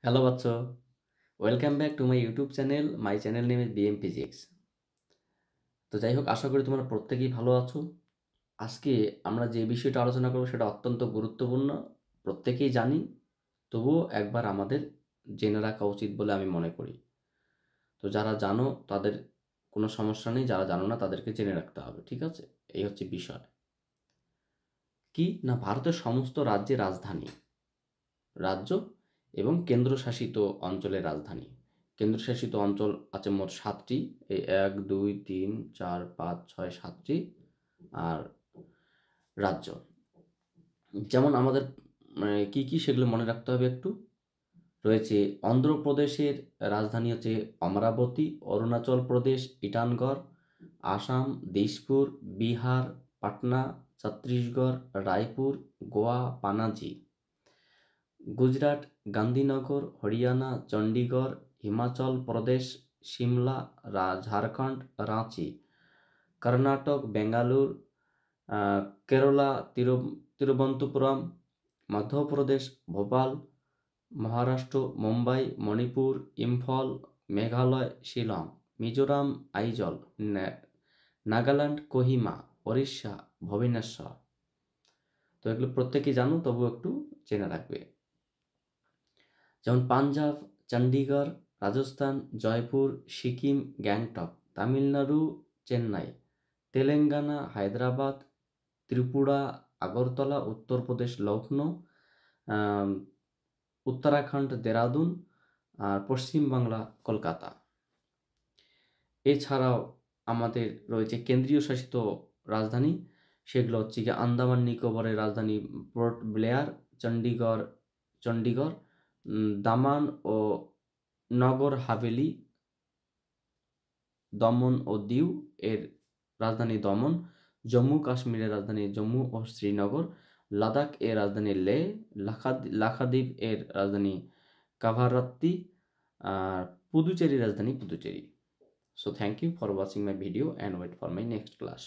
Hello Batcho, welcome back to my YouTube channel. My channel name is BM Physics. তো যাই হোক আশা করি তোমরা প্রত্যেকেই ভালো আছো। আজকে আমরা যে বিষয়টা আলোচনা করব সেটা অত্যন্ত গুরুত্বপূর্ণ, প্রত্যেকেই জানি, তবুও একবার আমাদের জেনে রাখা উচিত বলে আমি মনে করি। তো যারা জানো তাদের কোনো সমস্যা নেই, যারা জানো না তাদেরকে জেনে রাখতে হবে, ঠিক আছে? এই হচ্ছে বিষয়। কি না, ভারতের সমস্ত রাজ্যের রাজধানী, রাজ্য এবং কেন্দ্রশাসিত অঞ্চলের রাজধানী। কেন্দ্রশাসিত অঞ্চল আছে মোট ৭টি, এই ১ ২ ৩ ৪ ৫ ৬ ৭টি। আর রাজ্য যেমন আমাদের কি কি সেগুলো মনে রাখতে হবে একটু। রয়েছে অন্ধ্রপ্রদেশের রাজধানী হচ্ছে অমরাবতী, অরুণাচল প্রদেশ ইটানগড়, আসাম দিসপুর, বিহার পাটনা, ছত্তিশগড় রায়পুর, গোয়া পানাজি, গুজরাট গান্ধীনগর, হরিয়ানা চণ্ডীগড়, হিমাচল প্রদেশ সিমলা, ঝাড়খণ্ড রাঁচি, কর্ণাটক বেঙ্গালুর, কেরালা তিরুবনন্তপুরম, মধ্যপ্রদেশ ভোপাল, মহারাষ্ট্র মুম্বাই, মণিপুর ইম্ফল, মেঘালয় শিলং, মিজোরাম আইজল, নাগাল্যান্ড কোহিমা, ওড়িশা ভুবনেশ্বর। তো এগুলো প্রত্যেকেই জানো, তবু একটু জেনে রাখবে। যেমন পাঞ্জাব চণ্ডীগড়, রাজস্থান জয়পুর, সিকিম গ্যাংটক, তামিলনাড়ু চেন্নাই, তেলেঙ্গানা হায়দ্রাবাদ, ত্রিপুরা আগরতলা, উত্তরপ্রদেশ লখনৌ, উত্তরাখণ্ড দেরাদুন, আর পশ্চিমবাংলা কলকাতা। এছাড়াও আমাদের রয়েছে কেন্দ্রীয় শাসিত রাজধানী, সেগুলো হচ্ছে গিয়ে আন্দামান নিকোবরের রাজধানী পোর্ট ব্লেয়ার, চণ্ডীগড়, দামান ও নগর হাভেলি, দমন ও দিউ এর রাজধানী দমন, জম্মু কাশ্মীরের রাজধানী জম্মু ও শ্রীনগর, লাদাখ এর রাজধানী লেহ, লাক্ষাদ্বীপ এর রাজধানী কাভারাত্তি, আর পুদুচেরির রাজধানী Puducherry. So thank you for watching my video and wait for my next class.